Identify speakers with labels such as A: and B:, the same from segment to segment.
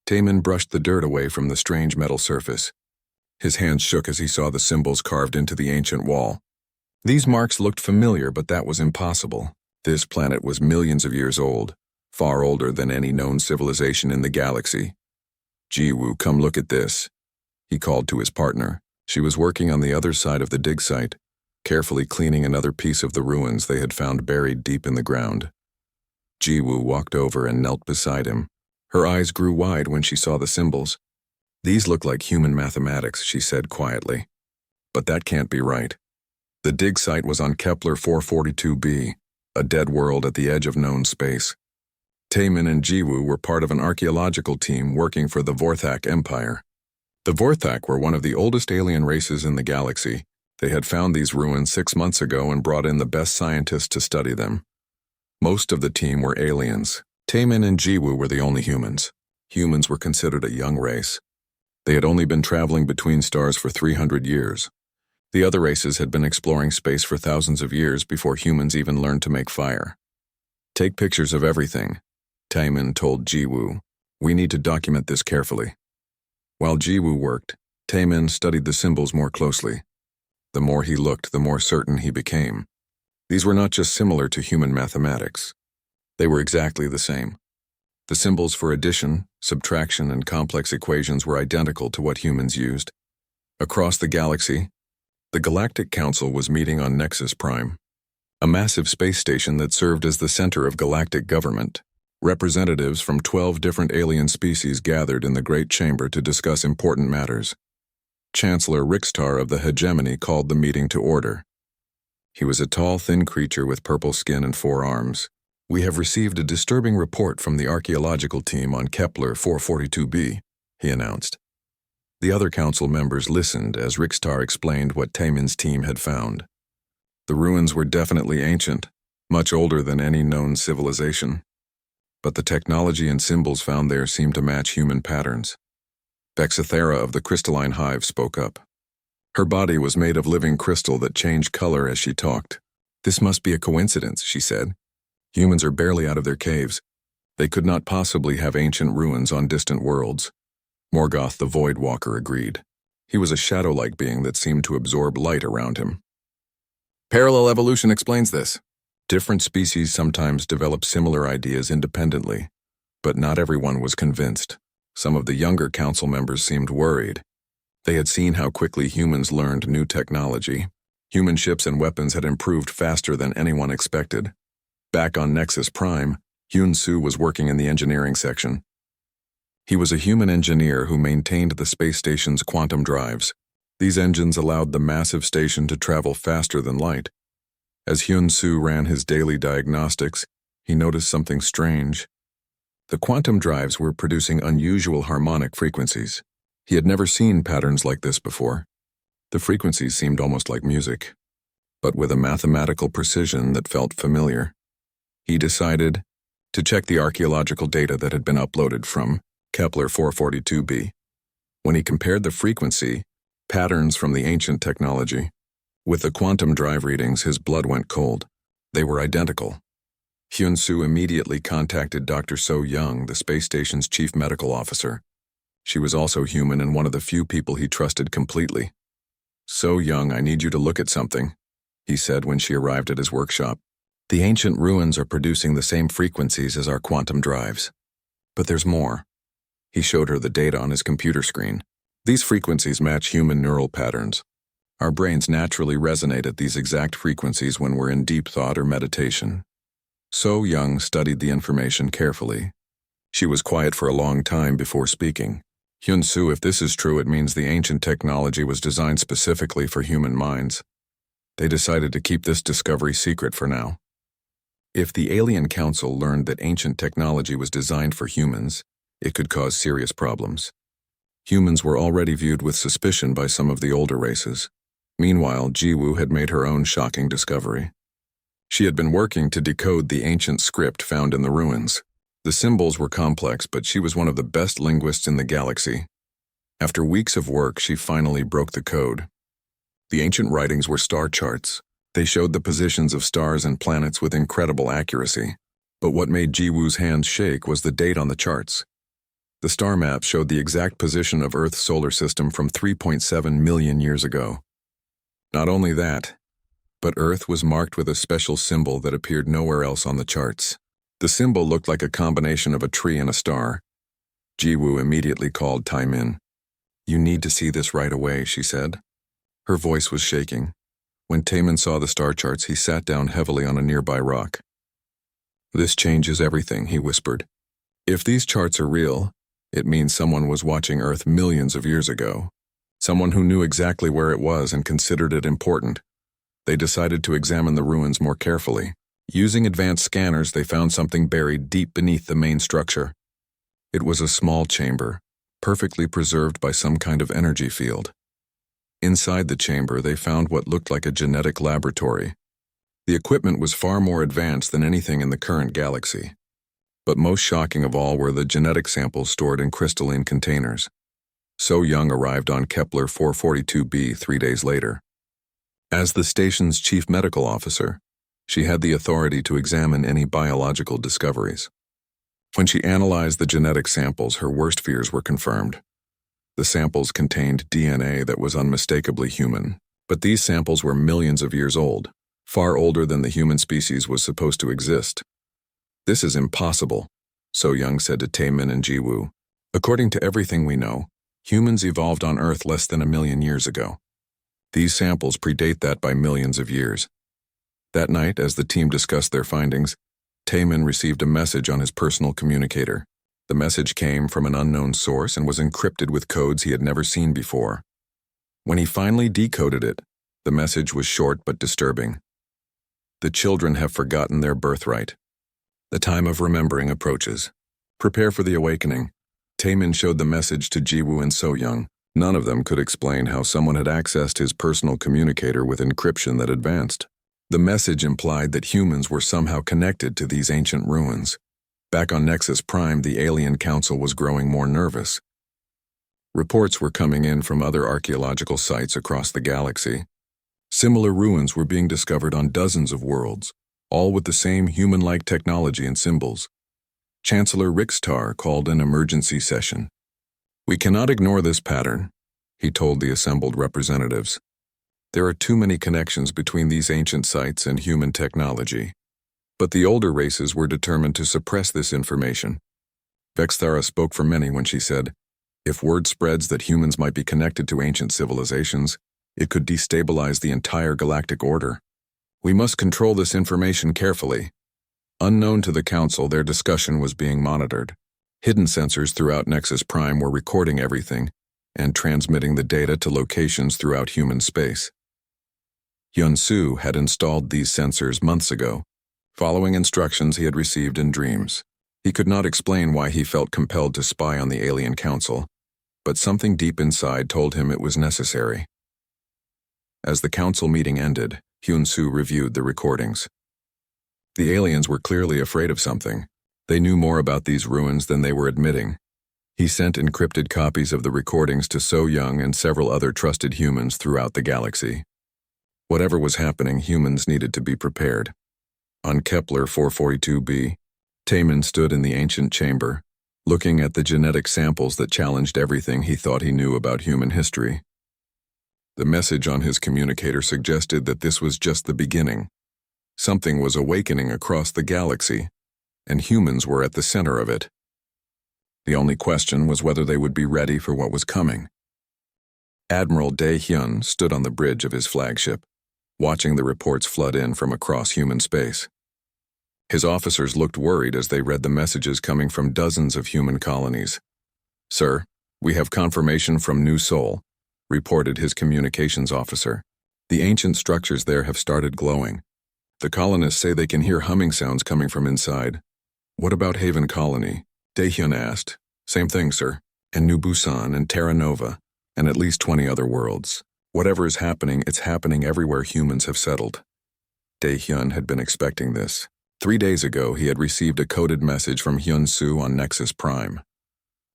A: Taman brushed the dirt away from the strange metal surface. His hands shook as he saw the symbols carved into the ancient wall. These marks looked familiar, but that was impossible. This planet was millions of years old, far older than any known civilization in the galaxy. Jiwoo, come look at this, he called to his partner. She was working on the other side of the dig site, carefully cleaning another piece of the ruins they had found buried deep in the ground. Jiwoo walked over and knelt beside him. Her eyes grew wide when she saw the symbols. These look like human mathematics, she said quietly. But that can't be right. The dig site was on Kepler 442b, a dead world at the edge of known space. Taman and Jiwoo were part of an archaeological team working for the Vorthak Empire. The Vorthak were one of the oldest alien races in the galaxy. They had found these ruins 6 months ago and brought in the best scientists to study them. Most of the team were aliens. Taman and Jiwoo were the only humans. Humans were considered a young race. They had only been traveling between stars for 300 years. The other races had been exploring space for thousands of years before humans even learned to make fire. Take pictures of everything, Taman told Jiwoo. We need to document this carefully. While Jiwoo worked, Taman studied the symbols more closely. The more he looked, the more certain he became. These were not just similar to human mathematics. They were exactly the same. The symbols for addition, subtraction, and complex equations were identical to what humans used. Across the galaxy, the Galactic Council was meeting on Nexus Prime, a massive space station that served as the center of galactic government. Representatives from 12 different alien species gathered in the Great Chamber to discuss important matters. Chancellor Rixtar of the Hegemony called the meeting to order. He was a tall, thin creature with purple skin and 4 arms. We have received a disturbing report from the archaeological team on Kepler 442b, he announced. The other council members listened as Rixtar explained what Taman's team had found. The ruins were definitely ancient, much older than any known civilization. But the technology and symbols found there seemed to match human patterns. Vexithera of the crystalline hive spoke up. Her body was made of living crystal that changed color as she talked. This must be a coincidence, she said. Humans are barely out of their caves. They could not possibly have ancient ruins on distant worlds. Morgoth the Void Walker agreed. He was a shadow-like being that seemed to absorb light around him. Parallel evolution explains this. Different species sometimes develop similar ideas independently, but not everyone was convinced. Some of the younger council members seemed worried. They had seen how quickly humans learned new technology. Human ships and weapons had improved faster than anyone expected. Back on Nexus Prime, Hyun-Soo was working in the engineering section. He was a human engineer who maintained the space station's quantum drives. These engines allowed the massive station to travel faster than light. As Hyun-Soo ran his daily diagnostics, he noticed something strange. The quantum drives were producing unusual harmonic frequencies. He had never seen patterns like this before. The frequencies seemed almost like music, but with a mathematical precision that felt familiar. He decided to check the archaeological data that had been uploaded from Kepler 442b. When he compared the frequency, patterns from the ancient technology, with the quantum drive readings, his blood went cold. They were identical. Hyun-Soo immediately contacted Dr. So Young, the space station's chief medical officer. She was also human and one of the few people he trusted completely. So Young, I need you to look at something, he said when she arrived at his workshop. The ancient ruins are producing the same frequencies as our quantum drives. But there's more. He showed her the data on his computer screen. These frequencies match human neural patterns. Our brains naturally resonate at these exact frequencies when we're in deep thought or meditation. So Young studied the information carefully. She was quiet for a long time before speaking. Hyun-Soo, if this is true, it means the ancient technology was designed specifically for human minds. They decided to keep this discovery secret for now. If the Alien Council learned that ancient technology was designed for humans, it could cause serious problems. Humans were already viewed with suspicion by some of the older races. Meanwhile, Jiwoo had made her own shocking discovery. She had been working to decode the ancient script found in the ruins. The symbols were complex, but she was one of the best linguists in the galaxy. After weeks of work, she finally broke the code. The ancient writings were star charts. They showed the positions of stars and planets with incredible accuracy. But what made Jiwoo's hands shake was the date on the charts. The star map showed the exact position of Earth's solar system from 3.7 million years ago. Not only that, but Earth was marked with a special symbol that appeared nowhere else on the charts. The symbol looked like a combination of a tree and a star. Jiwoo immediately called Taimin. "You need to see this right away," she said. Her voice was shaking. When Taimin saw the star charts, he sat down heavily on a nearby rock. "This changes everything," he whispered. "If these charts are real, it means someone was watching Earth millions of years ago. Someone who knew exactly where it was and considered it important. They decided to examine the ruins more carefully. Using advanced scanners, they found something buried deep beneath the main structure. It was a small chamber, perfectly preserved by some kind of energy field. Inside the chamber, they found what looked like a genetic laboratory. The equipment was far more advanced than anything in the current galaxy. But most shocking of all were the genetic samples stored in crystalline containers. So Young arrived on Kepler 442b 3 days later. As the station's chief medical officer, she had the authority to examine any biological discoveries. When she analyzed the genetic samples, her worst fears were confirmed. The samples contained DNA that was unmistakably human, but these samples were millions of years old, far older than the human species was supposed to exist. "This is impossible," So Young said to Taemin and Jiwoo. "According to everything we know, humans evolved on Earth less than 1,000,000 years ago. These samples predate that by millions of years." That night, as the team discussed their findings, Taemin received a message on his personal communicator. The message came from an unknown source and was encrypted with codes he had never seen before. When he finally decoded it, the message was short but disturbing. "The children have forgotten their birthright. The time of remembering approaches. Prepare for the awakening." Taemin showed the message to Jiwoo and So Young. None of them could explain how someone had accessed his personal communicator with encryption that advanced. The message implied that humans were somehow connected to these ancient ruins. Back on Nexus Prime, the Alien Council was growing more nervous. Reports were coming in from other archaeological sites across the galaxy. Similar ruins were being discovered on dozens of worlds, all with the same human-like technology and symbols. Chancellor Rixtar called an emergency session. "We cannot ignore this pattern," he told the assembled representatives. "There are too many connections between these ancient sites and human technology." But the older races were determined to suppress this information. Vexthara spoke for many when she said, "If word spreads that humans might be connected to ancient civilizations, it could destabilize the entire galactic order. We must control this information carefully." Unknown to the Council, their discussion was being monitored. Hidden sensors throughout Nexus Prime were recording everything and transmitting the data to locations throughout human space. Hyun-Soo had installed these sensors months ago, following instructions he had received in dreams. He could not explain why he felt compelled to spy on the Alien Council, but something deep inside told him it was necessary. As the council meeting ended, Hyun-Soo reviewed the recordings. The aliens were clearly afraid of something. They knew more about these ruins than they were admitting. He sent encrypted copies of the recordings to So Young and several other trusted humans throughout the galaxy. Whatever was happening, humans needed to be prepared. On Kepler 442b, Taemin stood in the ancient chamber, looking at the genetic samples that challenged everything he thought he knew about human history. The message on his communicator suggested that this was just the beginning. Something was awakening across the galaxy, and humans were at the center of it. The only question was whether they would be ready for what was coming. Admiral Dae-hyun stood on the bridge of his flagship, watching the reports flood in from across human space. His officers looked worried as they read the messages coming from dozens of human colonies. "Sir, we have confirmation from New Sol," reported his communications officer. "The ancient structures there have started glowing. The colonists say they can hear humming sounds coming from inside." "What about Haven Colony?" Dae-hyun asked. "Same thing, sir. And New Busan and Terra Nova, and at least 20 other worlds. Whatever is happening, it's happening everywhere humans have settled." Dae-hyun had been expecting this. 3 days ago, he had received a coded message from Hyun-Soo on Nexus Prime.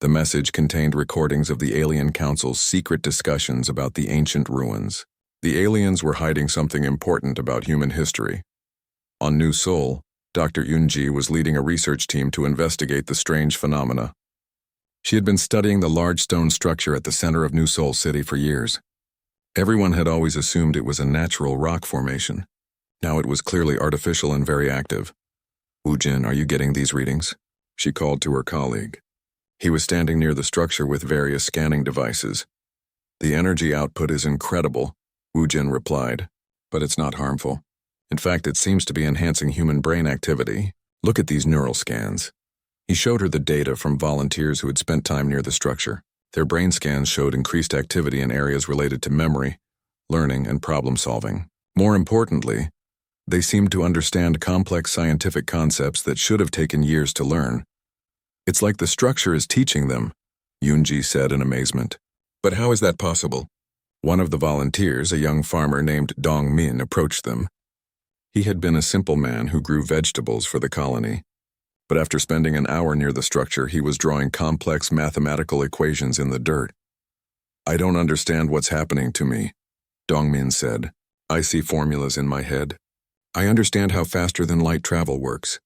A: The message contained recordings of the Alien Council's secret discussions about the ancient ruins. The aliens were hiding something important about human history. On New Sol, Dr. Yoonji was leading a research team to investigate the strange phenomena. She had been studying the large stone structure at the center of New Seoul City for years. Everyone had always assumed it was a natural rock formation. Now it was clearly artificial and very active. "Woo-jin, are you getting these readings?" she called to her colleague. He was standing near the structure with various scanning devices. "The energy output is incredible," Woo-jin replied, "but it's not harmful. In fact, it seems to be enhancing human brain activity. Look at these neural scans." He showed her the data from volunteers who had spent time near the structure. Their brain scans showed increased activity in areas related to memory, learning, and problem-solving. More importantly, they seemed to understand complex scientific concepts that should have taken years to learn. "It's like the structure is teaching them," Yoonji said in amazement. "But how is that possible?" One of the volunteers, a young farmer named Dong Min, approached them. He had been a simple man who grew vegetables for the colony. But after spending an hour near the structure, he was drawing complex mathematical equations in the dirt. "I don't understand what's happening to me," Dongmin said. "I see formulas in my head. I understand how faster-than-light travel works.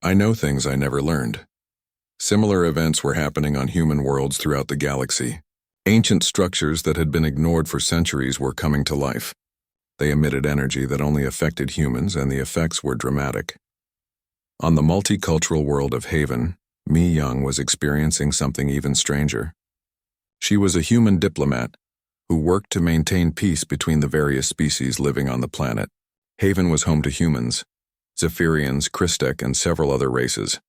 A: I know things I never learned." Similar events were happening on human worlds throughout the galaxy. Ancient structures that had been ignored for centuries were coming to life. They emitted energy that only affected humans, and the effects were dramatic. On the multicultural world of Haven, Mi Young was experiencing something even stranger. She was a human diplomat who worked to maintain peace between the various species living on the planet. Haven was home to humans, Zephyrians, Christek, and several other races.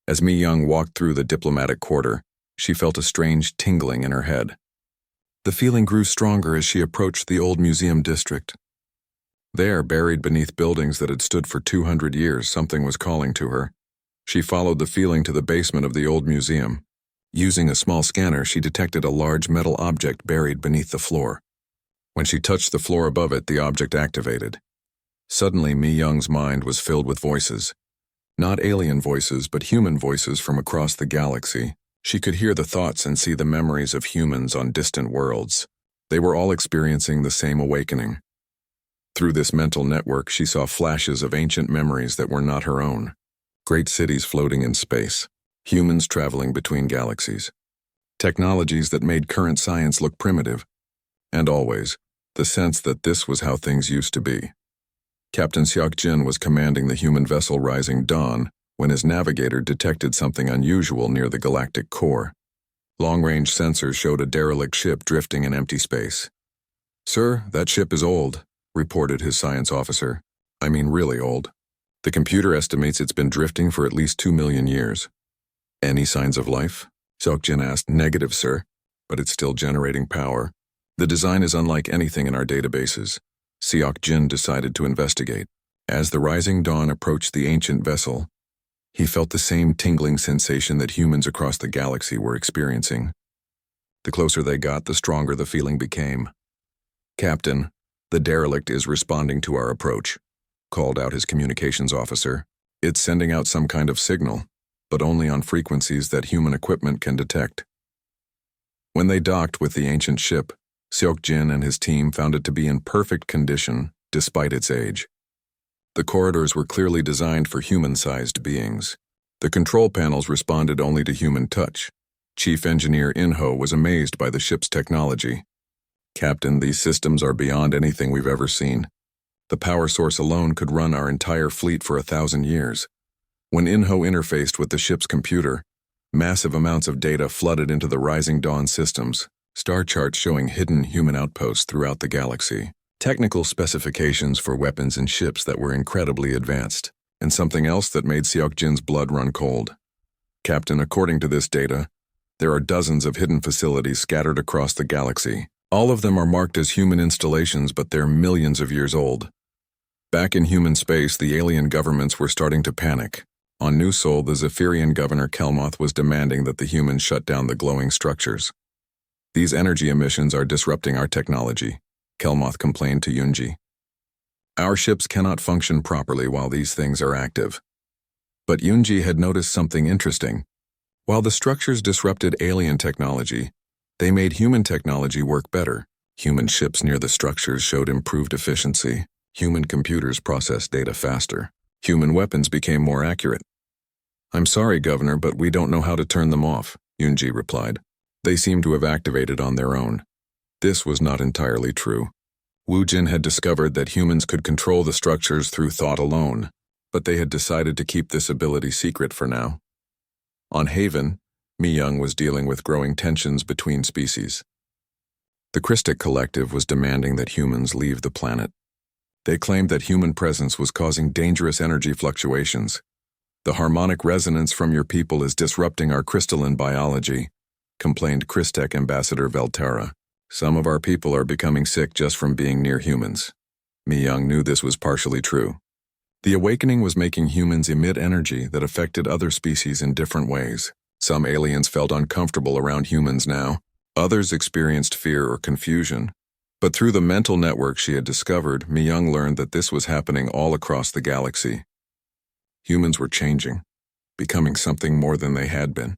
A: As Mi Young walked through the diplomatic quarter, she felt a strange tingling in her head. The feeling grew stronger as she approached the old museum district. There, buried beneath buildings that had stood for 200 years, something was calling to her. She followed the feeling to the basement of the old museum. Using a small scanner, she detected a large metal object buried beneath the floor. When she touched the floor above it, the object activated. Suddenly, Mi Young's mind was filled with voices. Not alien voices, but human voices from across the galaxy. She could hear the thoughts and see the memories of humans on distant worlds. They were all experiencing the same awakening. Through this mental network, she saw flashes of ancient memories that were not her own. Great cities floating in space, humans traveling between galaxies, technologies that made current science look primitive, and always, the sense that this was how things used to be. Captain Seok-jin was commanding the human vessel Rising Dawn when his navigator detected something unusual near the galactic core. Long-range sensors showed a derelict ship drifting in empty space. "Sir, that ship is old," reported his science officer. "I mean really old. The computer estimates it's been drifting for at least 2 million years. "Any signs of life?" Seok-jin asked. "Negative, sir, but it's still generating power. The design is unlike anything in our databases." Seok-jin decided to investigate. As the Rising Dawn approached the ancient vessel, he felt the same tingling sensation that humans across the galaxy were experiencing. The closer they got, the stronger the feeling became. "Captain, the derelict is responding to our approach," called out his communications officer. "It's sending out some kind of signal, but only on frequencies that human equipment can detect." When they docked with the ancient ship, Seok-jin and his team found it to be in perfect condition, despite its age. The corridors were clearly designed for human-sized beings. The control panels responded only to human touch. Chief Engineer In-ho was amazed by the ship's technology. "Captain, these systems are beyond anything we've ever seen. The power source alone could run our entire fleet for 1,000 years. When In-ho interfaced with the ship's computer, massive amounts of data flooded into the Rising Dawn systems, star charts showing hidden human outposts throughout the galaxy, technical specifications for weapons and ships that were incredibly advanced, and something else that made Seok-jin's blood run cold. "Captain, according to this data, there are dozens of hidden facilities scattered across the galaxy. All of them are marked as human installations, but they're millions of years old." Back in human space, the alien governments were starting to panic. On New Seoul, the Zephyrian governor Kelmoth was demanding that the humans shut down the glowing structures. "These energy emissions are disrupting our technology," Kelmoth complained to Yoonji. "Our ships cannot function properly while these things are active." But Yoonji had noticed something interesting. While the structures disrupted alien technology, they made human technology work better. Human ships near the structures showed improved efficiency. Human computers processed data faster. Human weapons became more accurate. "I'm sorry, Governor, but we don't know how to turn them off," Yunji replied. They seem to have activated on their own. This was not entirely true. Wu Jin had discovered that humans could control the structures through thought alone, but they had decided to keep this ability secret for now. On Haven, Mi Young was dealing with growing tensions between species. The Christic Collective was demanding that humans leave the planet. They claimed that human presence was causing dangerous energy fluctuations. The harmonic resonance from your people is disrupting our crystalline biology, complained Christec Ambassador Velterra. Some of our people are becoming sick just from being near humans. Mi Young knew this was partially true. The awakening was making humans emit energy that affected other species in different ways. Some aliens felt uncomfortable around humans now. Others experienced fear or confusion. But through the mental network she had discovered, Mi Young learned that this was happening all across the galaxy. Humans were changing, becoming something more than they had been.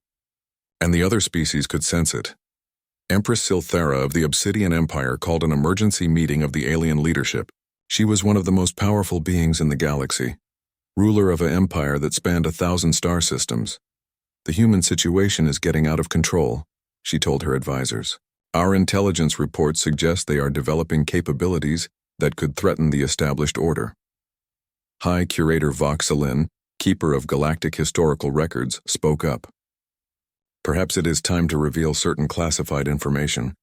A: And the other species could sense it. Empress Silthera of the Obsidian Empire called an emergency meeting of the alien leadership. She was one of the most powerful beings in the galaxy, ruler of an empire that spanned 1,000 star systems. The human situation is getting out of control, she told her advisors. Our intelligence reports suggest they are developing capabilities that could threaten the established order. High Curator Voxelin, keeper of Galactic Historical Records, spoke up. Perhaps it is time to reveal certain classified information.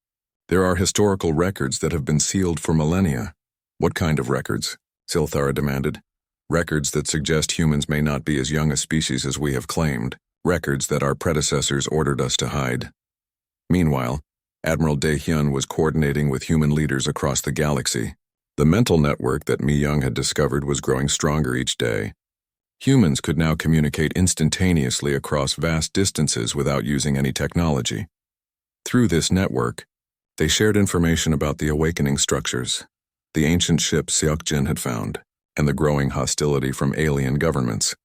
A: There are historical records that have been sealed for millennia. What kind of records? Silthara demanded. Records that suggest humans may not be as young a species as we have claimed. Records that our predecessors ordered us to hide. Meanwhile, Admiral Daehyun was coordinating with human leaders across the galaxy. The mental network that Mi Young had discovered was growing stronger each day. Humans could now communicate instantaneously across vast distances without using any technology. Through this network, they shared information about the awakening structures, the ancient ship Seokjin had found, and the growing hostility from alien governments.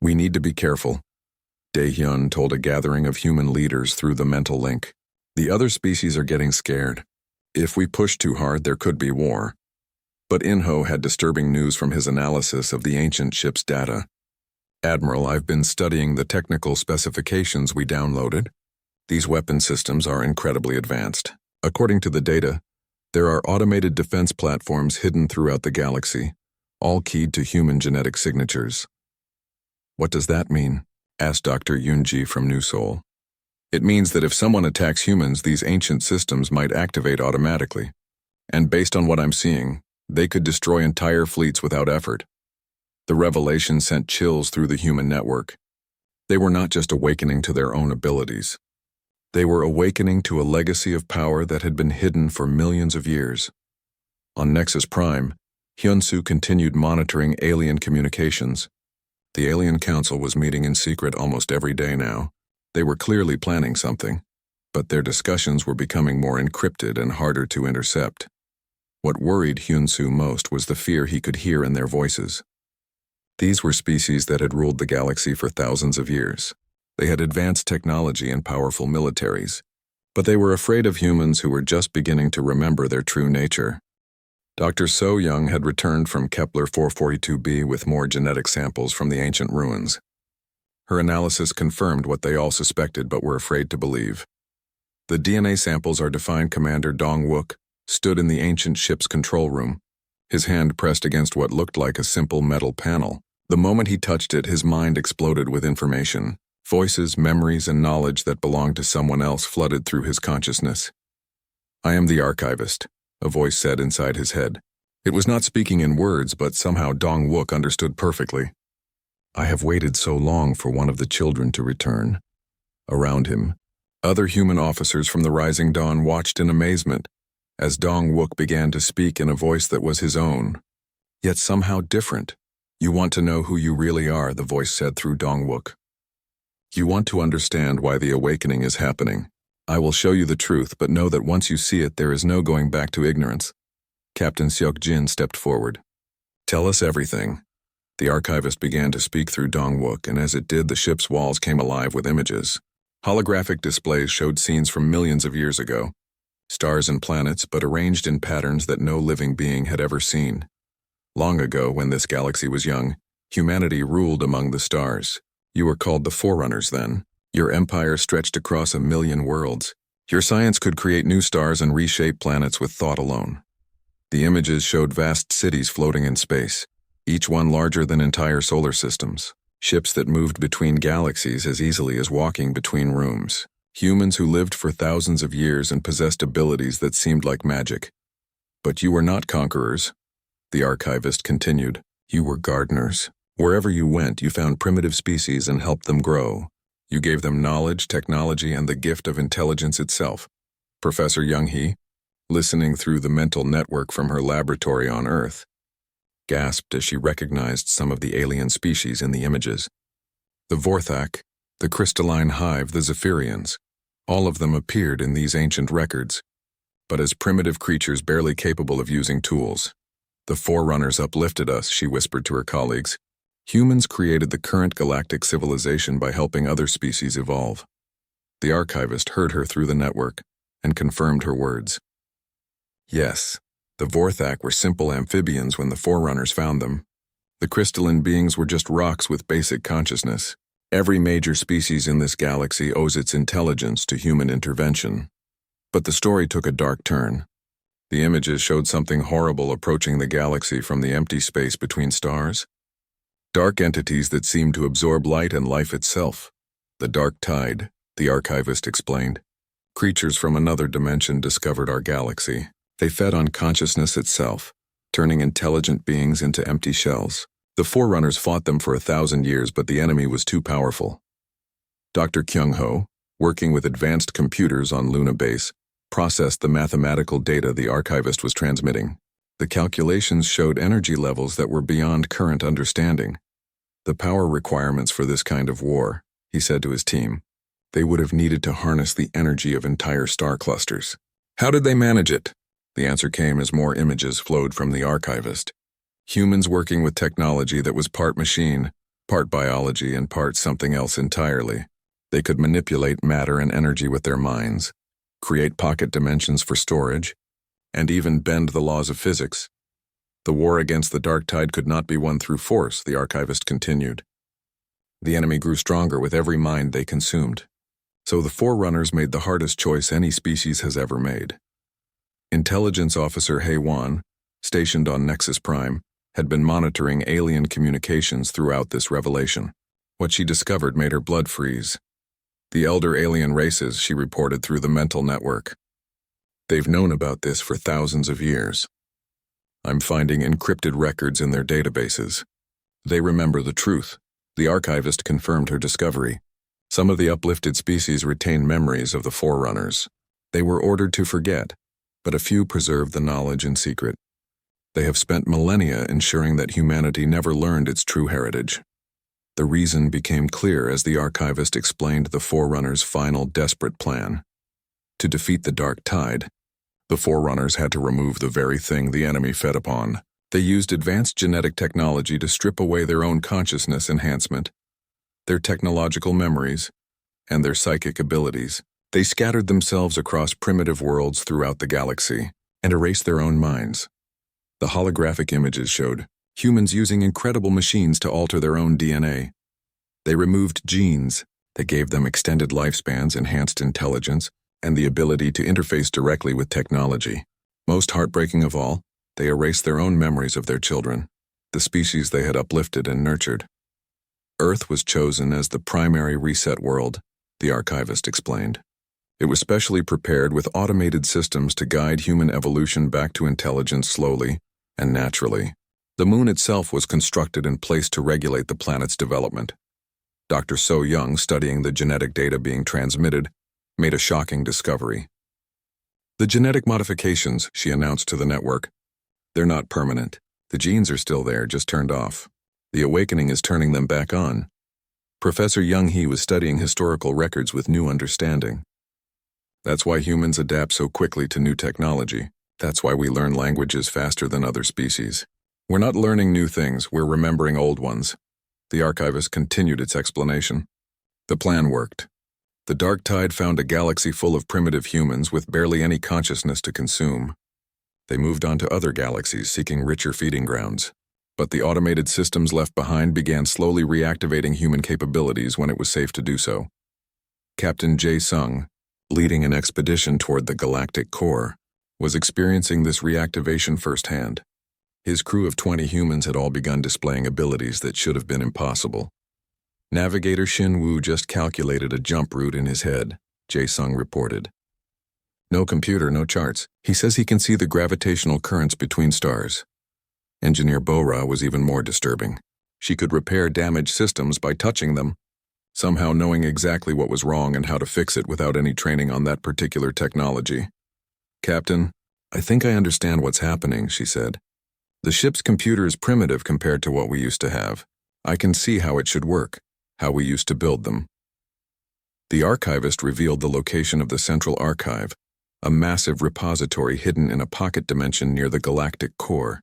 A: We need to be careful, Daehyun told a gathering of human leaders through the mental link. The other species are getting scared. If we push too hard, there could be war. But Inho had disturbing news from his analysis of the ancient ship's data. Admiral, I've been studying the technical specifications we downloaded. These weapon systems are incredibly advanced. According to the data, there are automated defense platforms hidden throughout the galaxy, all keyed to human genetic signatures. What does that mean? Asked Dr. Yunji from New Seoul. It means that if someone attacks humans, these ancient systems might activate automatically. And based on what I'm seeing, they could destroy entire fleets without effort. The revelation sent chills through the human network. They were not just awakening to their own abilities. They were awakening to a legacy of power that had been hidden for millions of years. On Nexus Prime, Hyunsu continued monitoring alien communications. The Alien Council was meeting in secret almost every day now. They were clearly planning something, but their discussions were becoming more encrypted and harder to intercept. What worried Hyunsu most was the fear he could hear in their voices. These were species that had ruled the galaxy for thousands of years. They had advanced technology and powerful militaries, but they were afraid of humans who were just beginning to remember their true nature. Dr. So Young had returned from Kepler 442b with more genetic samples from the ancient ruins. Her analysis confirmed what they all suspected but were afraid to believe. The DNA samples our defined Commander Dong-wook stood in the ancient ship's control room, his hand pressed against what looked like a simple metal panel. The moment he touched it, his mind exploded with information. Voices, memories, and knowledge that belonged to someone else flooded through his consciousness. I am the archivist, a voice said inside his head. It was not speaking in words, but somehow Dong-wook understood perfectly. I have waited so long for one of the children to return. Around him, other human officers from the Rising Dawn watched in amazement as Dong-wook began to speak in a voice that was his own, yet somehow different. You want to know who you really are, the voice said through Dong-wook. You want to understand why the awakening is happening. I will show you the truth, but know that once you see it, there is no going back to ignorance. Captain Seok-jin stepped forward. Tell us everything. The archivist began to speak through Dong-wook, and as it did, the ship's walls came alive with images. Holographic displays showed scenes from millions of years ago. Stars and planets, but arranged in patterns that no living being had ever seen. Long ago, when this galaxy was young, humanity ruled among the stars. You were called the Forerunners then. Your empire stretched across 1,000,000 worlds. Your science could create new stars and reshape planets with thought alone. The images showed vast cities floating in space, each one larger than entire solar systems. Ships that moved between galaxies as easily as walking between rooms. Humans who lived for thousands of years and possessed abilities that seemed like magic. But you were not conquerors, the archivist continued. You were gardeners. Wherever you went, you found primitive species and helped them grow. You gave them knowledge, technology, and the gift of intelligence itself. Professor Young-hee, listening through the mental network from her laboratory on Earth, gasped as she recognized some of the alien species in the images. The Vorthak, the crystalline hive, the Zephyrians, all of them appeared in these ancient records, but as primitive creatures barely capable of using tools. The Forerunners uplifted us, she whispered to her colleagues. Humans created the current galactic civilization by helping other species evolve. The archivist heard her through the network and confirmed her words. Yes, the Vorthak were simple amphibians when the Forerunners found them. The crystalline beings were just rocks with basic consciousness. Every major species in this galaxy owes its intelligence to human intervention. But the story took a dark turn. The images showed something horrible approaching the galaxy from the empty space between stars. Dark entities that seemed to absorb light and life itself. The dark tide, the archivist explained. Creatures from another dimension discovered our galaxy. They fed on consciousness itself, turning intelligent beings into empty shells. The Forerunners fought them for 1,000 years, but the enemy was too powerful. Dr. Kyung-ho, working with advanced computers on Luna Base, processed the mathematical data the archivist was transmitting. The calculations showed energy levels that were beyond current understanding. The power requirements for this kind of war, he said to his team. They would have needed to harness the energy of entire star clusters. How did they manage it? The answer came as more images flowed from the archivist. Humans working with technology that was part machine, part biology, and part something else entirely. They could manipulate matter and energy with their minds, create pocket dimensions for storage, and even bend the laws of physics. The war against the dark tide could not be won through force, the archivist continued. The enemy grew stronger with every mind they consumed. So the Forerunners made the hardest choice any species has ever made. Intelligence Officer Hae-won, stationed on Nexus Prime, had been monitoring alien communications throughout this revelation. What she discovered made her blood freeze. The elder alien races, she reported through the mental network. They've known about this for thousands of years. I'm finding encrypted records in their databases. They remember the truth. The archivist confirmed her discovery. Some of the uplifted species retain memories of the Forerunners. They were ordered to forget, but a few preserved the knowledge in secret. They have spent millennia ensuring that humanity never learned its true heritage. The reason became clear as the archivist explained the Forerunners' final desperate plan. To defeat the dark tide, the Forerunners had to remove the very thing the enemy fed upon. They used advanced genetic technology to strip away their own consciousness enhancement, their technological memories, and their psychic abilities. They scattered themselves across primitive worlds throughout the galaxy and erased their own minds. The holographic images showed humans using incredible machines to alter their own DNA. They removed genes that gave them extended lifespans, enhanced intelligence, and the ability to interface directly with technology. Most heartbreaking of all, they erased their own memories of their children, the species they had uplifted and nurtured. Earth was chosen as the primary reset world, the archivist explained. It was specially prepared with automated systems to guide human evolution back to intelligence slowly and naturally. The moon itself was constructed and placed to regulate the planet's development. Dr. So Young, studying the genetic data being transmitted, made a shocking discovery. The genetic modifications, she announced to the network, they're not permanent. The genes are still there, just turned off. The awakening is turning them back on. Professor Young-hee was studying historical records with new understanding. That's why humans adapt so quickly to new technology. That's why we learn languages faster than other species. We're not learning new things, we're remembering old ones. The archivist continued its explanation. The plan worked. The dark tide found a galaxy full of primitive humans with barely any consciousness to consume. They moved on to other galaxies seeking richer feeding grounds. But the automated systems left behind began slowly reactivating human capabilities when it was safe to do so. Captain Jae-sung, leading an expedition toward the Galactic core, was experiencing this reactivation firsthand. His crew of 20 humans had all begun displaying abilities that should have been impossible. Navigator Shin Woo just calculated a jump route in his head, Jae-sung reported. No computer, no charts. He says he can see the gravitational currents between stars. Engineer Bo-ra was even more disturbing. She could repair damaged systems by touching them, somehow knowing exactly what was wrong and how to fix it without any training on that particular technology. Captain, I think I understand what's happening, she said. The ship's computer is primitive compared to what we used to have. I can see how it should work, how we used to build them. The archivist revealed the location of the Central Archive, a massive repository hidden in a pocket dimension near the galactic core.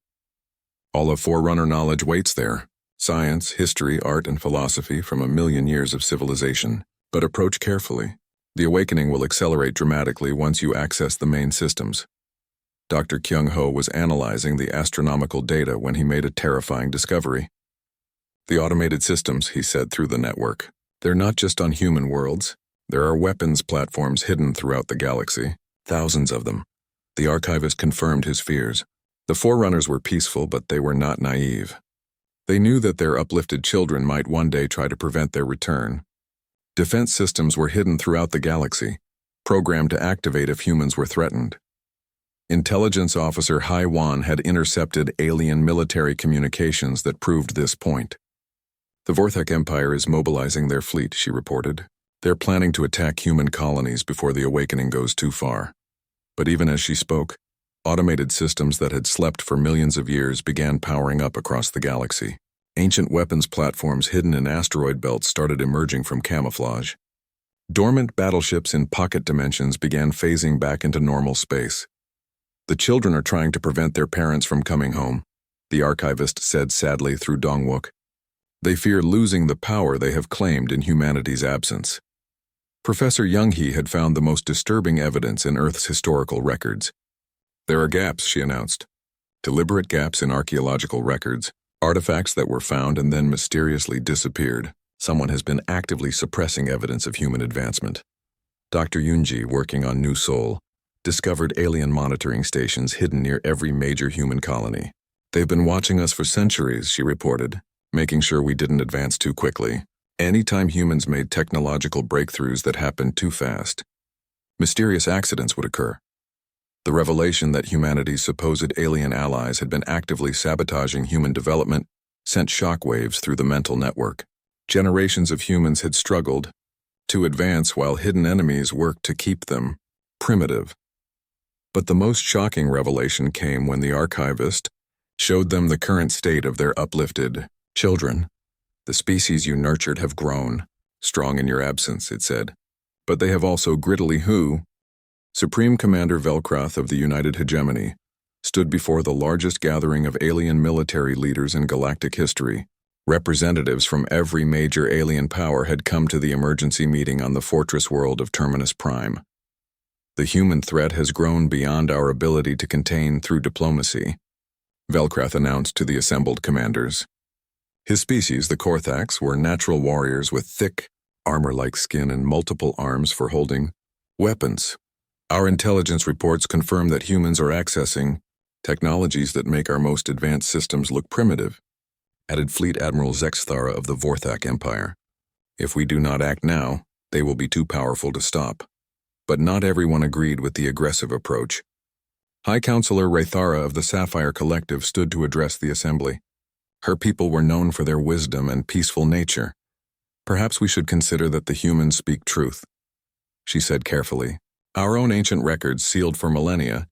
A: All of Forerunner knowledge waits there. Science, history, art, and philosophy from 1,000,000 years of civilization. But approach carefully. The awakening will accelerate dramatically once you access the main systems. Dr. Kyung-ho was analyzing the astronomical data when he made a terrifying discovery. The automated systems, he said through the network. They're not just on human worlds. There are weapons platforms hidden throughout the galaxy. Thousands of them. The archivist confirmed his fears. The Forerunners were peaceful, but they were not naive. They knew that their uplifted children might one day try to prevent their return. Defense systems were hidden throughout the galaxy, programmed to activate if humans were threatened. Intelligence Officer Hai Wan had intercepted alien military communications that proved this point. The Vorthak Empire is mobilizing their fleet, she reported. They're planning to attack human colonies before the awakening goes too far. But even as she spoke, automated systems that had slept for millions of years began powering up across the galaxy. Ancient weapons platforms hidden in asteroid belts started emerging from camouflage. Dormant battleships in pocket dimensions began phasing back into normal space. The children are trying to prevent their parents from coming home, the archivist said sadly through Dongwook. They fear losing the power they have claimed in humanity's absence. Professor Young-hee had found the most disturbing evidence in Earth's historical records. There are gaps, she announced. Deliberate gaps in archaeological records, artifacts that were found and then mysteriously disappeared. Someone has been actively suppressing evidence of human advancement. Dr. Yoonji, working on New Seoul, discovered alien monitoring stations hidden near every major human colony. They've been watching us for centuries, she reported, making sure we didn't advance too quickly. Anytime humans made technological breakthroughs that happened too fast, mysterious accidents would occur. The revelation that humanity's supposed alien allies had been actively sabotaging human development sent shockwaves through the mental network. Generations of humans had struggled to advance while hidden enemies worked to keep them primitive. But the most shocking revelation came when the archivist showed them the current state of their uplifted children. The species you nurtured have grown, strong in your absence, it said. But they have also grittily who, Supreme Commander Velcroth of the United Hegemony, stood before the largest gathering of alien military leaders in galactic history. Representatives from every major alien power had come to the emergency meeting on the fortress world of Terminus Prime. The human threat has grown beyond our ability to contain through diplomacy, Velcroth announced to the assembled commanders. His species, the Korthax, were natural warriors with thick, armor-like skin and multiple arms for holding weapons. Our intelligence reports confirm that humans are accessing technologies that make our most advanced systems look primitive, added Fleet Admiral Zexthara of the Vorthak Empire. If we do not act now, they will be too powerful to stop. But not everyone agreed with the aggressive approach. High Counselor Raithara of the Sapphire Collective stood to address the assembly. Her people were known for their wisdom and peaceful nature. Perhaps we should consider that the humans speak truth, she said carefully. Our own ancient records, sealed for millennia,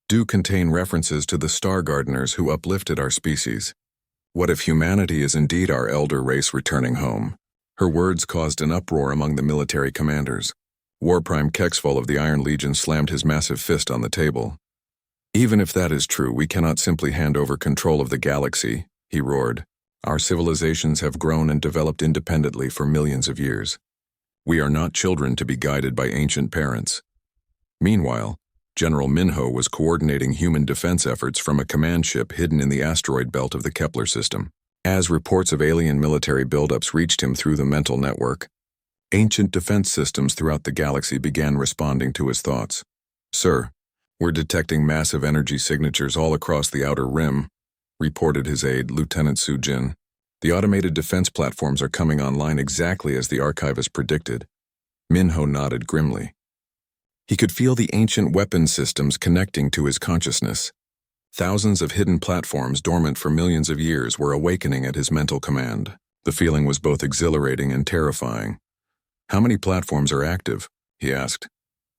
A: do contain references to the Star Gardeners who uplifted our species. What if humanity is indeed our elder race returning home? Her words caused an uproar among the military commanders. War Prime Kexful of the Iron Legion slammed his massive fist on the table. Even if that is true, we cannot simply hand over control of the galaxy, he roared. Our civilizations have grown and developed independently for millions of years. We are not children to be guided by ancient parents. Meanwhile, General Minho was coordinating human defense efforts from a command ship hidden in the asteroid belt of the Kepler system. As reports of alien military buildups reached him through the mental network, Ancient defense systems throughout the galaxy began responding to his thoughts. "Sir, we're detecting massive energy signatures all across the outer rim," reported his aide, Lieutenant Su-Jin. "The automated defense platforms are coming online exactly as the archivist predicted." Minho nodded grimly. He could feel the ancient weapon systems connecting to his consciousness. Thousands of hidden platforms dormant for millions of years were awakening at his mental command. The feeling was both exhilarating and terrifying. "How many platforms are active?" he asked.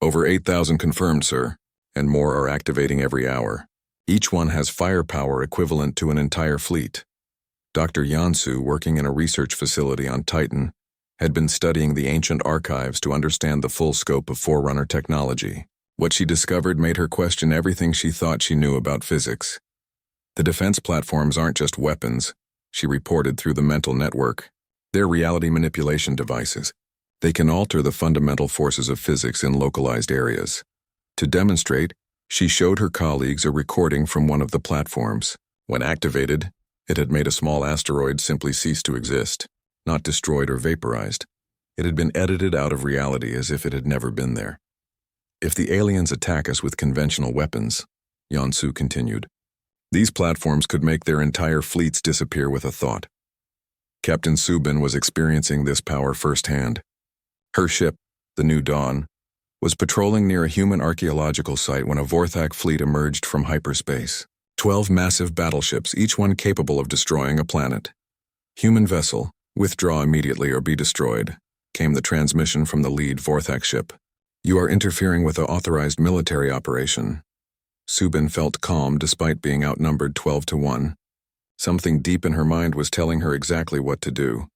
A: "Over 8,000 confirmed, sir, and more are activating every hour. Each one has firepower equivalent to an entire fleet." Dr. Yansu, working in a research facility on Titan, had been studying the ancient archives to understand the full scope of Forerunner technology. What she discovered made her question everything she thought she knew about physics. "The defense platforms aren't just weapons," she reported through the mental network. "They're reality manipulation devices. They can alter the fundamental forces of physics in localized areas." To demonstrate, she showed her colleagues a recording from one of the platforms. When activated, it had made a small asteroid simply cease to exist, not destroyed or vaporized. It had been edited out of reality as if it had never been there. "If the aliens attack us with conventional weapons," Yansu continued, "these platforms could make their entire fleets disappear with a thought." Captain Subin was experiencing this power firsthand. Her ship, the New Dawn, was patrolling near a human archaeological site when a Vorthak fleet emerged from hyperspace. 12 massive battleships, each one capable of destroying a planet. "Human vessel, withdraw immediately or be destroyed," came the transmission from the lead Vorthak ship. "You are interfering with an authorized military operation." Subin felt calm despite being outnumbered 12-1. Something deep in her mind was telling her exactly what to do.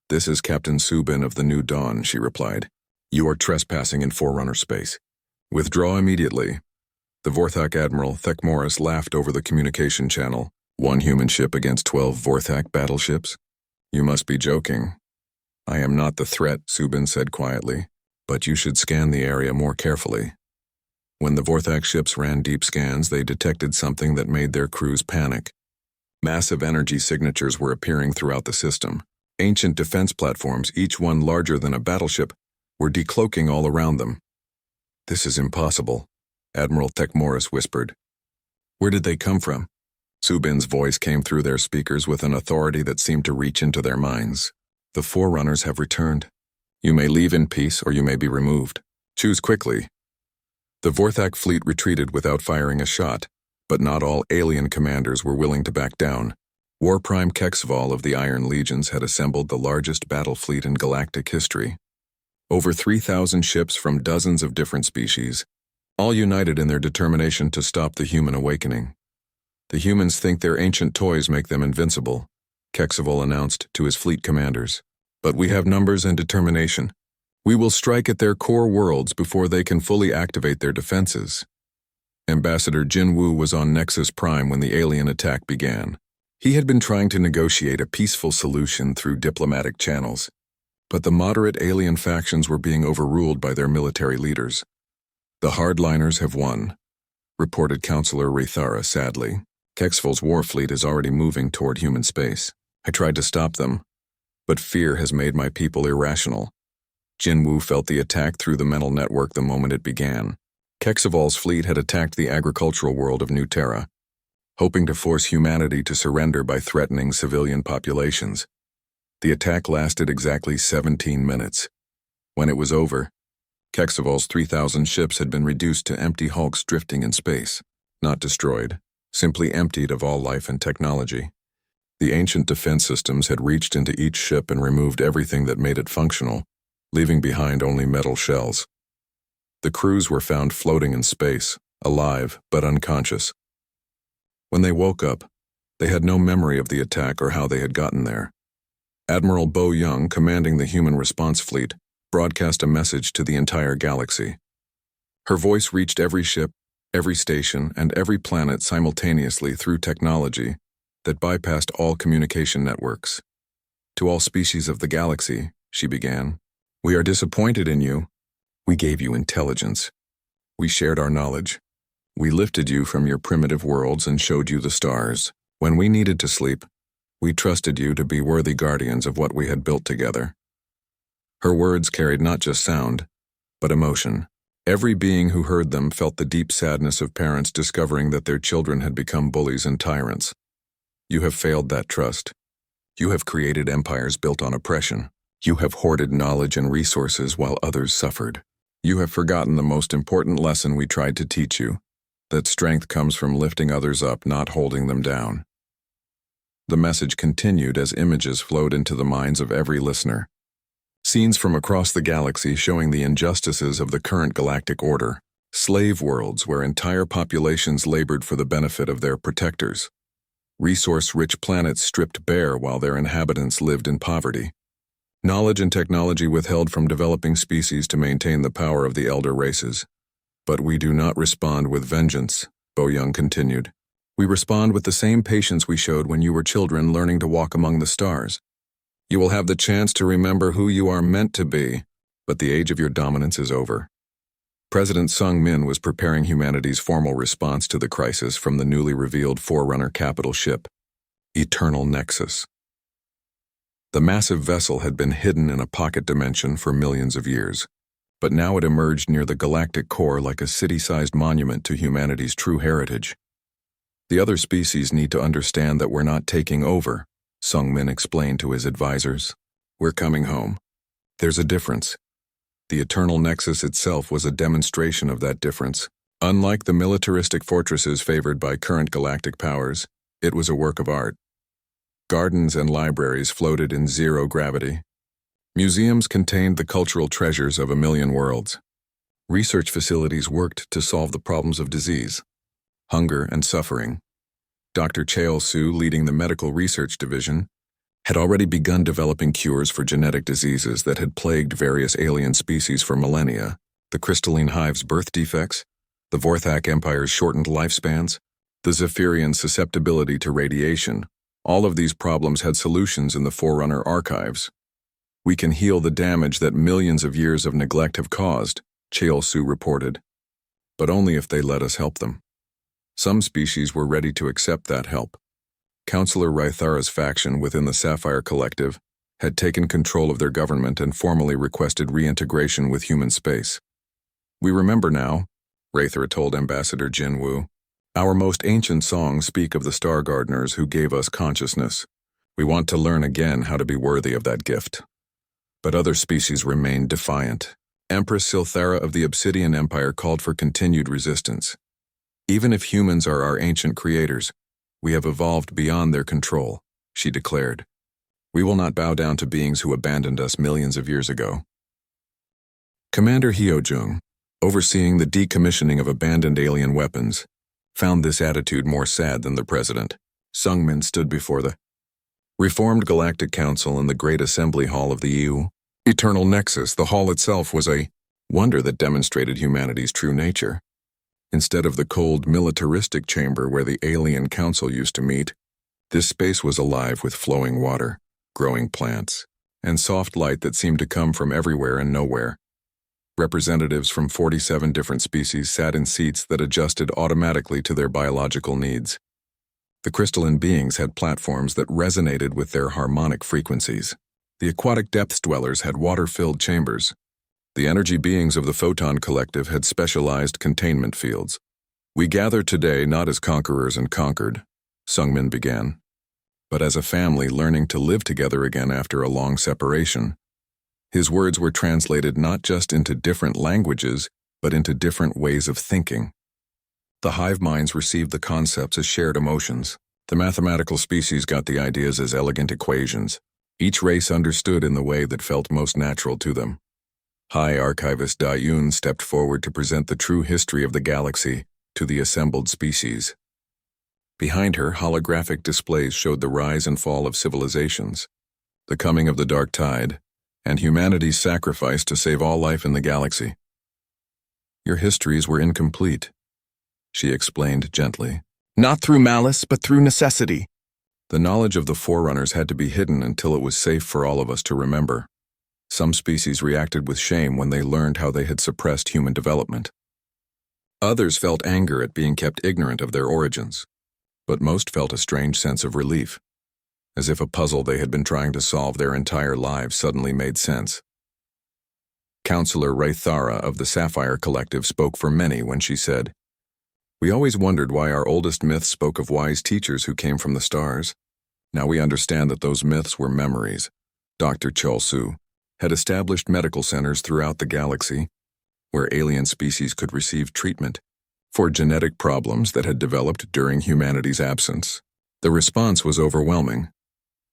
A: "This is Captain Subin of the New Dawn," she replied. "You are trespassing in Forerunner space. Withdraw immediately." The Vorthak Admiral, Thekmoris, laughed over the communication channel. "One human ship against 12 Vorthak battleships? You must be joking." "I am not the threat," Subin said quietly, "but you should scan the area more carefully." When the Vorthak ships ran deep scans, they detected something that made their crews panic. Massive energy signatures were appearing throughout the system. Ancient defense platforms, each one larger than a battleship, were decloaking all around them. "This is impossible," Admiral Thekmoris whispered. "Where did they come from?" Subin's voice came through their speakers with an authority that seemed to reach into their minds. "The Forerunners have returned. You may leave in peace or you may be removed. Choose quickly." The Vorthak fleet retreated without firing a shot, but not all alien commanders were willing to back down. War Prime Kexval of the Iron Legions had assembled the largest battle fleet in galactic history. Over 3,000 ships from dozens of different species, all united in their determination to stop the human awakening. "The humans think their ancient toys make them invincible," Kexval announced to his fleet commanders. "But we have numbers and determination. We will strike at their core worlds before they can fully activate their defenses." Ambassador Jinwoo was on Nexus Prime when the alien attack began. He had been trying to negotiate a peaceful solution through diplomatic channels, but the moderate alien factions were being overruled by their military leaders. "The hardliners have won," reported Counselor Raythara sadly. "Kexval's war fleet is already moving toward human space. I tried to stop them, but fear has made my people irrational." Jinwoo felt the attack through the mental network the moment it began. Kexval's fleet had attacked the agricultural world of New Terra, hoping to force humanity to surrender by threatening civilian populations. The attack lasted exactly 17 minutes. When it was over, Kexval's 3,000 ships had been reduced to empty hulks drifting in space, not destroyed, simply emptied of all life and technology. The ancient defense systems had reached into each ship and removed everything that made it functional, leaving behind only metal shells. The crews were found floating in space, alive but unconscious. When they woke up, they had no memory of the attack or how they had gotten there. Admiral Bo Young, commanding the Human Response Fleet, broadcast a message to the entire galaxy. Her voice reached every ship, every station, and every planet simultaneously through technology that bypassed all communication networks. "To all species of the galaxy," she began, "we are disappointed in you. We gave you intelligence. We shared our knowledge. We lifted you from your primitive worlds and showed you the stars. When we needed to sleep, we trusted you to be worthy guardians of what we had built together. Her words carried not just sound, but emotion. Every being who heard them felt the deep sadness of parents discovering that their children had become bullies and tyrants. You have failed that trust. You have created empires built on oppression. You have hoarded knowledge and resources while others suffered. You have forgotten the most important lesson we tried to teach you, that strength comes from lifting others up, not holding them down. The message continued as images flowed into the minds of every listener. Scenes from across the galaxy showing the injustices of the current galactic order, slave worlds where entire populations labored for the benefit of their protectors, resource-rich planets stripped bare while their inhabitants lived in poverty, knowledge and technology withheld from developing species to maintain the power of the elder races. But we do not respond with vengeance, Bo-Young continued. We respond with the same patience we showed when you were children learning to walk among the stars. You will have the chance to remember who you are meant to be, but the age of your dominance is over. President Sung Min was preparing humanity's formal response to the crisis from the newly revealed Forerunner capital ship, Eternal Nexus. The massive vessel had been hidden in a pocket dimension for millions of years, but now it emerged near the galactic core like a city-sized monument to humanity's true heritage. The other species need to understand that we're not taking over, Sung Min explained to his advisors. We're coming home. There's a difference. The Eternal Nexus itself was a demonstration of that difference. Unlike the militaristic fortresses favored by current galactic powers, it was a work of art. Gardens and libraries floated in zero gravity. Museums contained the cultural treasures of a million worlds. Research facilities worked to solve the problems of disease, hunger, and suffering. Dr. Cheol-Soo, leading the medical research division, had already begun developing cures for genetic diseases that had plagued various alien species for millennia: the crystalline hive's birth defects, the Vorthak Empire's shortened lifespans, the Zephyrian susceptibility to radiation. All of these problems had solutions in the Forerunner archives. We can heal the damage that millions of years of neglect have caused, Cheol-Soo reported, but only if they let us help them. Some species were ready to accept that help. Councillor Rythara's faction within the Sapphire Collective had taken control of their government and formally requested reintegration with human space. We remember now, Rythara told Ambassador Jin Woo. Our most ancient songs speak of the Star Gardeners who gave us consciousness. We want to learn again how to be worthy of that gift. But other species remained defiant. Empress Silthara of the Obsidian Empire called for continued resistance. Even if humans are our ancient creators, we have evolved beyond their control, she declared. We will not bow down to beings who abandoned us millions of years ago. Commander Hyojung, overseeing the decommissioning of abandoned alien weapons, found this attitude more sad than the president. Sung Min stood before the Reformed Galactic Council in the Great Assembly Hall of the EU. Eternal Nexus, the hall itself was a wonder that demonstrated humanity's true nature. Instead of the cold, militaristic chamber where the alien council used to meet, this space was alive with flowing water, growing plants, and soft light that seemed to come from everywhere and nowhere. Representatives from 47 different species sat in seats that adjusted automatically to their biological needs. The crystalline beings had platforms that resonated with their harmonic frequencies. The aquatic depths dwellers had water-filled chambers. The energy beings of the Photon Collective had specialized containment fields. We gather today not as conquerors and conquered, Sung Min began, but as a family learning to live together again after a long separation. His words were translated not just into different languages, but into different ways of thinking. The hive minds received the concepts as shared emotions. The mathematical species got the ideas as elegant equations. Each race understood in the way that felt most natural to them. High Archivist Da Yun stepped forward to present the true history of the galaxy to the assembled species. Behind her, holographic displays showed the rise and fall of civilizations, the coming of the Dark Tide, and humanity's sacrifice to save all life in the galaxy. Your histories were incomplete, she explained gently. Not through malice, but through necessity. The knowledge of the Forerunners had to be hidden until it was safe for all of us to remember. Some species reacted with shame when they learned how they had suppressed human development. Others felt anger at being kept ignorant of their origins, but most felt a strange sense of relief, as if a puzzle they had been trying to solve their entire lives suddenly made sense. Counselor Raythara of the Sapphire Collective spoke for many when she said, "We always wondered why our oldest myths spoke of wise teachers who came from the stars. Now we understand that those myths were memories." Dr. Cholsu had established medical centers throughout the galaxy where alien species could receive treatment for genetic problems that had developed during humanity's absence. The response was overwhelming.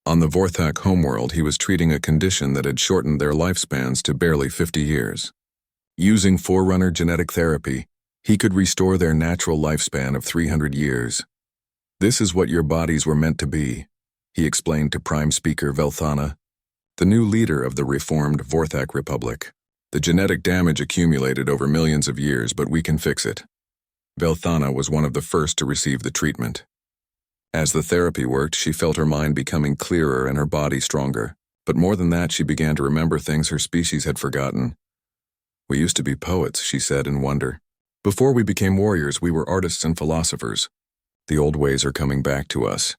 A: On the Vorthak homeworld, he was treating a condition that had shortened their lifespans to barely 50 years. Using Forerunner genetic therapy, he could restore their natural lifespan of 300 years. "This is what your bodies were meant to be," he explained to Prime Speaker Velthana, the new leader of the reformed Vorthak Republic. "The genetic damage accumulated over millions of years, but we can fix it." Velthana was one of the first to receive the treatment. As the therapy worked, she felt her mind becoming clearer and her body stronger. But more than that, she began to remember things her species had forgotten. "We used to be poets," she said in wonder. "Before we became warriors, we were artists and philosophers. The old ways are coming back to us."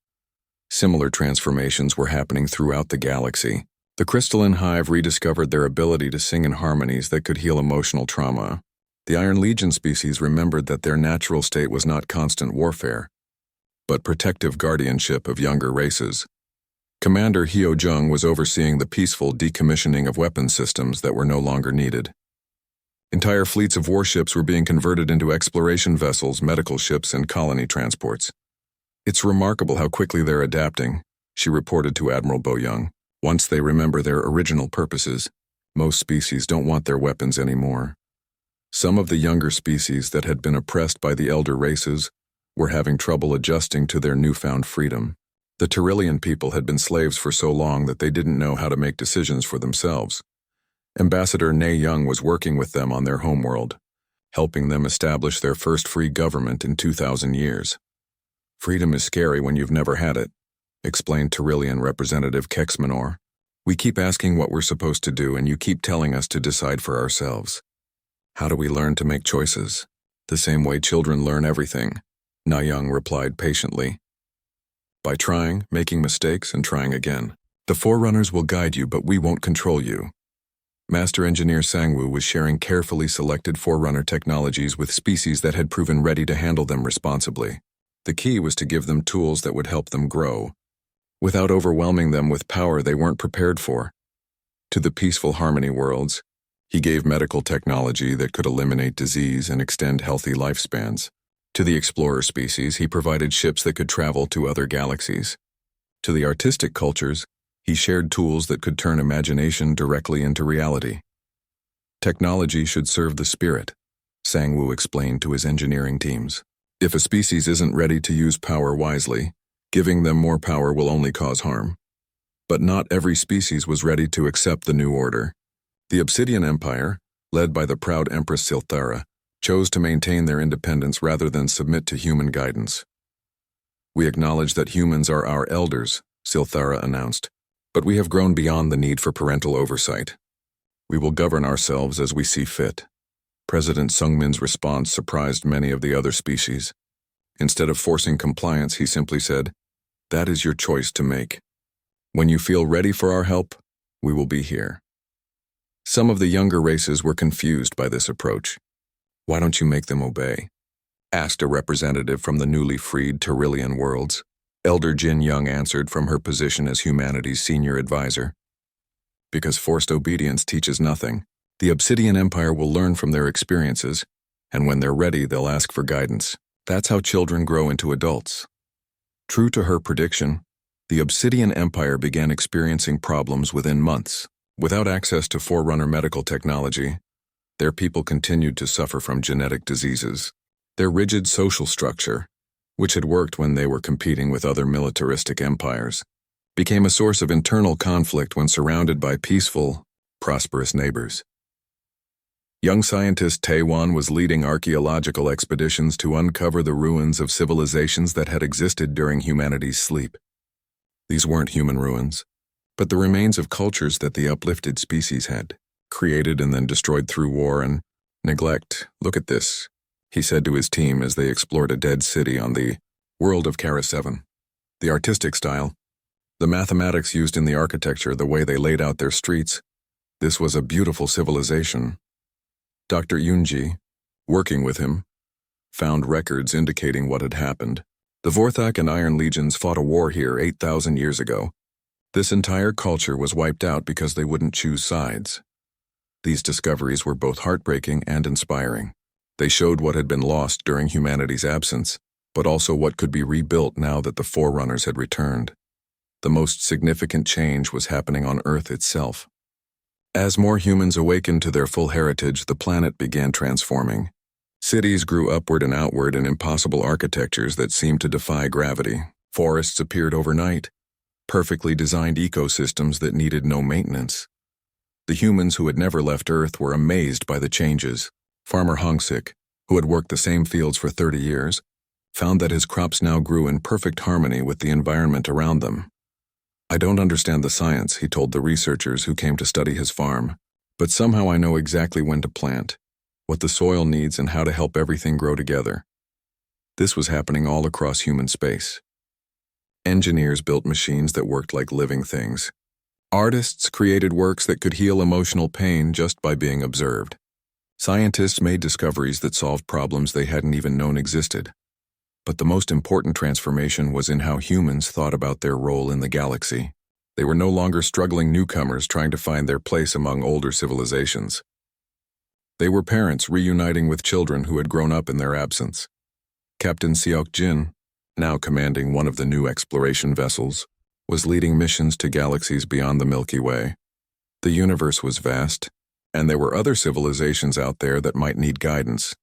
A: Similar transformations were happening throughout the galaxy. The crystalline hive rediscovered their ability to sing in harmonies that could heal emotional trauma. The Iron Legion species remembered that their natural state was not constant warfare, but protective guardianship of younger races. Commander Hyo Jung was overseeing the peaceful decommissioning of weapon systems that were no longer needed. Entire fleets of warships were being converted into exploration vessels, medical ships, and colony transports. "It's remarkable how quickly they're adapting," she reported to Admiral Bo Young. "Once they remember their original purposes, most species don't want their weapons anymore." Some of the younger species that had been oppressed by the elder races were having trouble adjusting to their newfound freedom. The Tyrillian people had been slaves for so long that they didn't know how to make decisions for themselves. Ambassador Ne Young was working with them on their homeworld, helping them establish their first free government in 2,000 years. "Freedom is scary when you've never had it," explained Tyrillian Representative Kexmanor. "We keep asking what we're supposed to do, and you keep telling us to decide for ourselves. How do we learn to make choices?" "The same way children learn everything," Na Young replied patiently. "By trying, making mistakes, and trying again. The Forerunners will guide you, but we won't control you." Master Engineer Sangwoo was sharing carefully selected Forerunner technologies with species that had proven ready to handle them responsibly. The key was to give them tools that would help them grow, without overwhelming them with power they weren't prepared for. To the peaceful harmony worlds, he gave medical technology that could eliminate disease and extend healthy lifespans. To the explorer species, he provided ships that could travel to other galaxies. To the artistic cultures, he shared tools that could turn imagination directly into reality. "Technology should serve the spirit," Sangwoo explained to his engineering teams. "If a species isn't ready to use power wisely, giving them more power will only cause harm." But not every species was ready to accept the new order. The Obsidian Empire, led by the proud Empress Silthara, chose to maintain their independence rather than submit to human guidance. "We acknowledge that humans are our elders," Silthara announced, "but we have grown beyond the need for parental oversight. We will govern ourselves as we see fit." President Sungmin's response surprised many of the other species. Instead of forcing compliance, he simply said, "That is your choice to make. When you feel ready for our help, we will be here." Some of the younger races were confused by this approach. "Why don't you make them obey?" asked a representative from the newly freed Tyrillian worlds. Elder Jin Young answered from her position as humanity's senior advisor. "Because forced obedience teaches nothing. The Obsidian Empire will learn from their experiences, and when they're ready, they'll ask for guidance. That's how children grow into adults." True to her prediction, the Obsidian Empire began experiencing problems within months. Without access to Forerunner medical technology, their people continued to suffer from genetic diseases. Their rigid social structure, which had worked when they were competing with other militaristic empires, became a source of internal conflict when surrounded by peaceful, prosperous neighbors. Young scientist Taewon was leading archaeological expeditions to uncover the ruins of civilizations that had existed during humanity's sleep. These weren't human ruins, but the remains of cultures that the uplifted species had created and then destroyed through war and neglect. "Look at this," he said to his team as they explored a dead city on the world of Kara 7. The artistic style, the mathematics used in the architecture, the way they laid out their streets, This was a beautiful civilization. Dr. Yunji, working with him, found records indicating what had happened. The Vorthak and Iron Legions fought a war here 8,000 years ago. This entire culture was wiped out because they wouldn't choose sides. These discoveries were both heartbreaking and inspiring. They showed what had been lost during humanity's absence, but also what could be rebuilt now that the Forerunners had returned. The most significant change was happening on Earth itself. As more humans awakened to their full heritage, the planet began transforming. Cities grew upward and outward in impossible architectures that seemed to defy gravity. Forests appeared overnight, perfectly designed ecosystems that needed no maintenance. The humans who had never left Earth were amazed by the changes. Farmer Hongsik, who had worked the same fields for 30 years, found that his crops now grew in perfect harmony with the environment around them. "I don't understand the science," he told the researchers who came to study his farm, "but somehow I know exactly when to plant, what the soil needs, and how to help everything grow together." This was happening all across human space. Engineers built machines that worked like living things. Artists created works that could heal emotional pain just by being observed. Scientists made discoveries that solved problems they hadn't even known existed. But the most important transformation was in how humans thought about their role in the galaxy. They were no longer struggling newcomers trying to find their place among older civilizations. They were parents reuniting with children who had grown up in their absence. Captain Seok Jin, now commanding one of the new exploration vessels, was leading missions to galaxies beyond the Milky Way. The universe was vast, and there were other civilizations out there that might need guidance.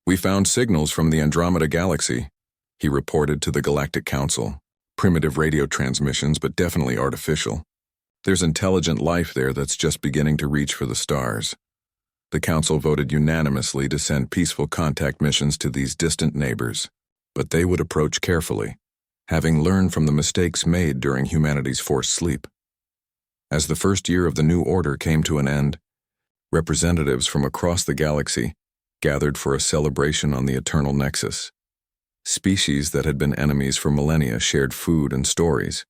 A: "We found signals from the Andromeda Galaxy," he reported to the Galactic Council. "Primitive radio transmissions, but definitely artificial. There's intelligent life there that's just beginning to reach for the stars." The Council voted unanimously to send peaceful contact missions to these distant neighbors, but they would approach carefully, having learned from the mistakes made during humanity's forced sleep. As the first year of the new order came to an end, representatives from across the galaxy gathered for a celebration on the Eternal Nexus. Species that had been enemies for millennia shared food and stories.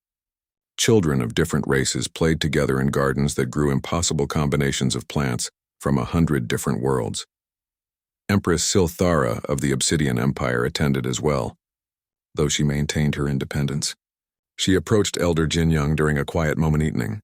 A: Children of different races played together in gardens that grew impossible combinations of plants from 100 different worlds. Empress Silthara of the Obsidian Empire attended as well, though she maintained her independence. She approached Elder Jin Young during a quiet moment evening.